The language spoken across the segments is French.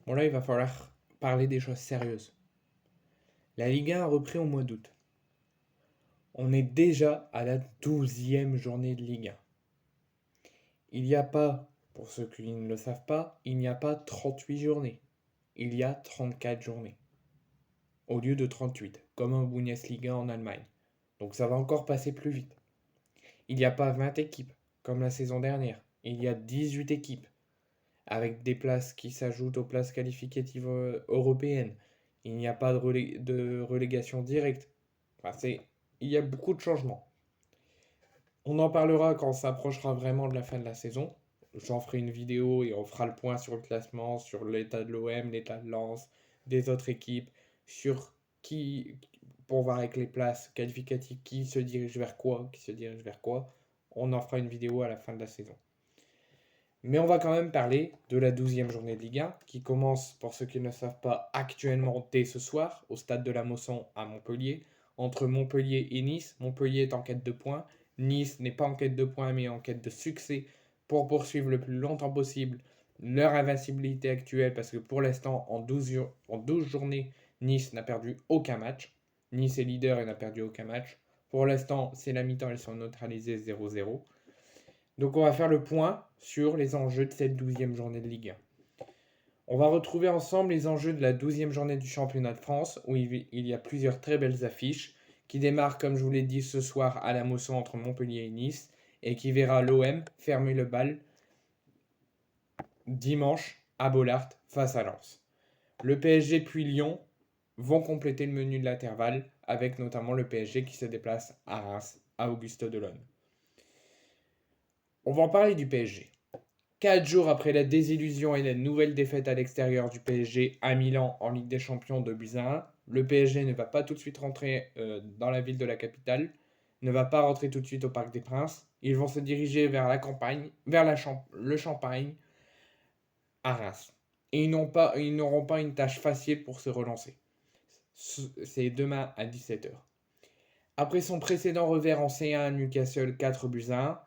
Bon là, il va falloir parler des choses sérieuses. La Ligue 1 a repris au mois d'août. On est déjà à la 12e journée de Ligue 1. Il n'y a pas, pour ceux qui ne le savent pas, il n'y a pas 38 journées. Il y a 34 journées. Au lieu de 38, comme en Bundesliga en Allemagne. Donc ça va encore passer plus vite. Il n'y a pas 20 équipes, comme la saison dernière. Il y a 18 équipes, avec des places qui s'ajoutent aux places qualificatives européennes. Il n'y a pas de relégation directe. Enfin, il y a beaucoup de changements. On en parlera quand on s'approchera vraiment de la fin de la saison. J'en ferai une vidéo et on fera le point sur le classement, sur l'état de l'OM, l'état de Lens, des autres équipes, sur qui, pour voir avec les places qualificatives, qui se dirige vers quoi, qui se dirige vers quoi. On en fera une vidéo à la fin de la saison. Mais on va quand même parler de la 12e journée de Ligue 1, qui commence, pour ceux qui ne le savent pas, actuellement dès ce soir, au stade de la Mosson à Montpellier, entre Montpellier et Nice. Montpellier est en quête de points, Nice n'est pas en quête de points, mais en quête de succès pour poursuivre le plus longtemps possible leur invincibilité actuelle, parce que pour l'instant, en 12 journées, Nice n'a perdu aucun match. Nice est leader et n'a perdu aucun match. Pour l'instant, c'est la mi-temps, ils sont neutralisés 0-0. Donc on va faire le point sur les enjeux de cette 12e journée de Ligue 1. On va retrouver ensemble les enjeux de la 12e journée du championnat de France, où il y a plusieurs très belles affiches, qui démarrent, comme je vous l'ai dit, ce soir à la Mosson entre Montpellier et Nice, et qui verra l'OM fermer le bal dimanche à Bollaert face à Lens. Le PSG puis Lyon vont compléter le menu de l'intervalle, avec notamment le PSG qui se déplace à Reims, à Auguste Delon. On va en parler du PSG. 4 jours après la désillusion et la nouvelle défaite à l'extérieur du PSG à Milan en Ligue des Champions de buts à 1, le PSG ne va pas tout de suite rentrer dans la ville de la capitale, ne va pas rentrer tout de suite au Parc des Princes. Ils vont se diriger vers la campagne, vers le Champagne, à Reims. Et ils n'auront pas une tâche facile pour se relancer. C'est demain à 17h. Après son précédent revers en C1 à Newcastle 4 buts à 1,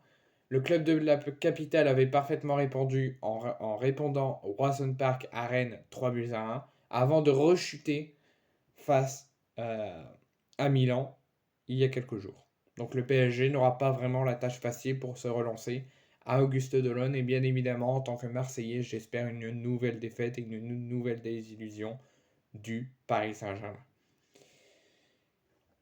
le club de la capitale avait parfaitement répondu en répondant au Roison Park à Rennes 3 buts à 1 avant de rechuter face à Milan il y a quelques jours. Donc le PSG n'aura pas vraiment la tâche facile pour se relancer à Auguste Delon et bien évidemment en tant que Marseillais j'espère une nouvelle défaite et une nouvelle désillusion du Paris Saint-Germain.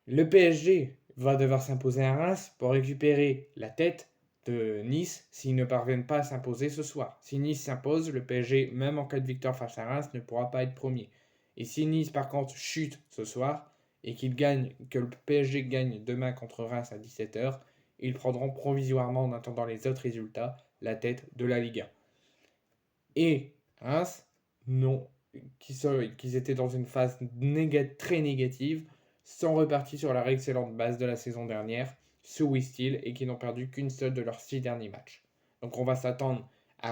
Le PSG va devoir s'imposer à Reims pour récupérer la tête de Nice s'ils ne parviennent pas à s'imposer ce soir. Si Nice s'impose, le PSG, même en cas de victoire face à Reims, ne pourra pas être premier. Et si Nice par contre chute ce soir et que le PSG gagne demain contre Reims à 17h, ils prendront provisoirement en attendant les autres résultats la tête de la Ligue 1. Et Reims, non, qu'ils étaient dans une phase très négative, sont repartis sur leur excellente base de la saison dernière, sous Wistil, et qui n'ont perdu qu'une seule de leurs 6 derniers matchs. Donc on va s'attendre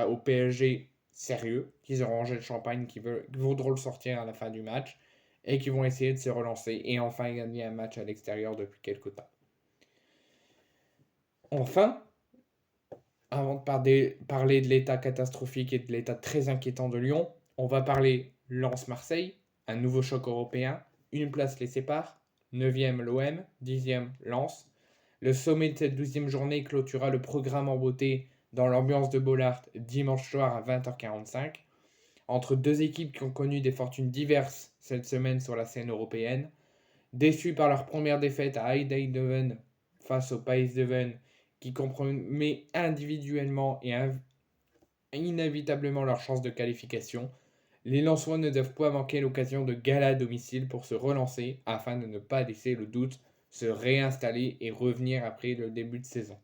au PSG sérieux, qui auront rangé le champagne, qui voudront le sortir à la fin du match, et qui vont essayer de se relancer et enfin gagner un match à l'extérieur depuis quelques temps. Enfin, avant de parler de l'état catastrophique et de l'état très inquiétant de Lyon, on va parler Lens-Marseille, un nouveau choc européen, une place les sépare, 9e l'OM, 10e Lens. Le sommet de cette 12e journée clôturera le programme en beauté dans l'ambiance de Bollaert dimanche soir à 20h45, entre deux équipes qui ont connu des fortunes diverses cette semaine sur la scène européenne. Déçus par leur première défaite à Eindhoven face au PSV, qui compromet individuellement et inévitablement leur chance de qualification, les Lensois ne doivent pas manquer l'occasion de gala à domicile pour se relancer afin de ne pas laisser le doute se réinstaller et revenir après le début de saison.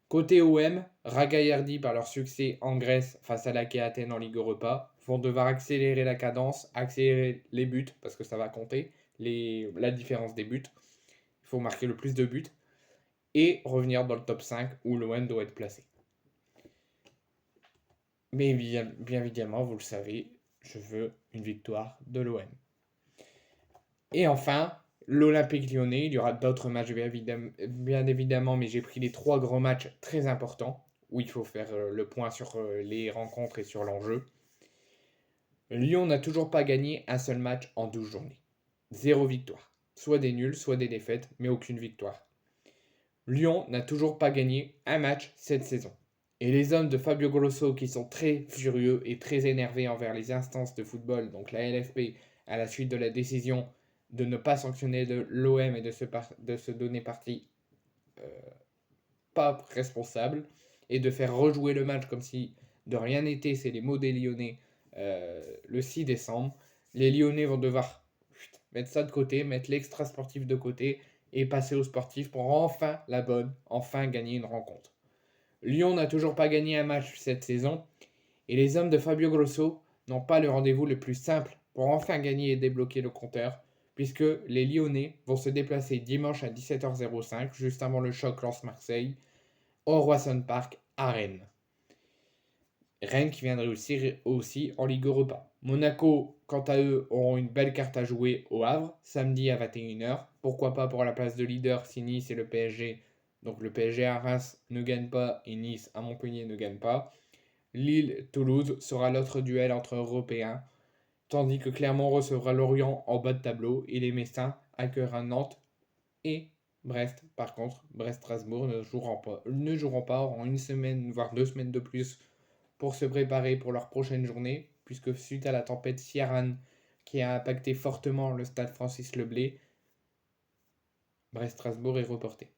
Côté OM, ragaillardis par leur succès en Grèce face à l'AEK Athènes en Ligue Europa, vont devoir accélérer la cadence, accélérer les buts, parce que ça va compter, la différence des buts. Il faut marquer le plus de buts et revenir dans le top 5 où l'OM doit être placé. Mais bien évidemment, vous le savez, je veux une victoire de l'OM. Et enfin, l'Olympique Lyonnais, il y aura d'autres matchs bien évidemment, mais j'ai pris les 3 grands matchs très importants où il faut faire le point sur les rencontres et sur l'enjeu. Lyon n'a toujours pas gagné un seul match en 12 journées. 0 victoire. Soit des nuls, soit des défaites, mais aucune victoire. Lyon n'a toujours pas gagné un match cette saison. Et les hommes de Fabio Grosso, qui sont très furieux et très énervés envers les instances de football, donc la LFP, à la suite de la décision de ne pas sanctionner l'OM et de se donner parti pas responsable, et de faire rejouer le match comme si de rien n'était, c'est les mots des Lyonnais, le 6 décembre. Les Lyonnais vont devoir mettre ça de côté, mettre l'extra sportif de côté et passer au sportif pour enfin la bonne, enfin gagner une rencontre. Lyon n'a toujours pas gagné un match cette saison et les hommes de Fabio Grosso n'ont pas le rendez-vous le plus simple pour enfin gagner et débloquer le compteur, puisque les Lyonnais vont se déplacer dimanche à 17h05, juste avant le choc Lens-Marseille, au Roisson Park à Rennes. Rennes qui viendrait aussi en Ligue Europa. Monaco, quant à eux, auront une belle carte à jouer au Havre, samedi à 21h. Pourquoi pas pour la place de leader si Nice et le PSG, donc le PSG à Reims ne gagne pas et Nice à Montpellier ne gagne pas. Lille-Toulouse sera l'autre duel entre Européens, tandis que Clermont recevra Lorient en bas de tableau et les Messins accueilleront Nantes et Brest. Par contre, Brest-Strasbourg ne joueront pas, auront une semaine, voire 2 semaines de plus pour se préparer pour leur prochaine journée, puisque suite à la tempête Ciaran qui a impacté fortement le stade Francis Leblay, Brest-Strasbourg est reporté.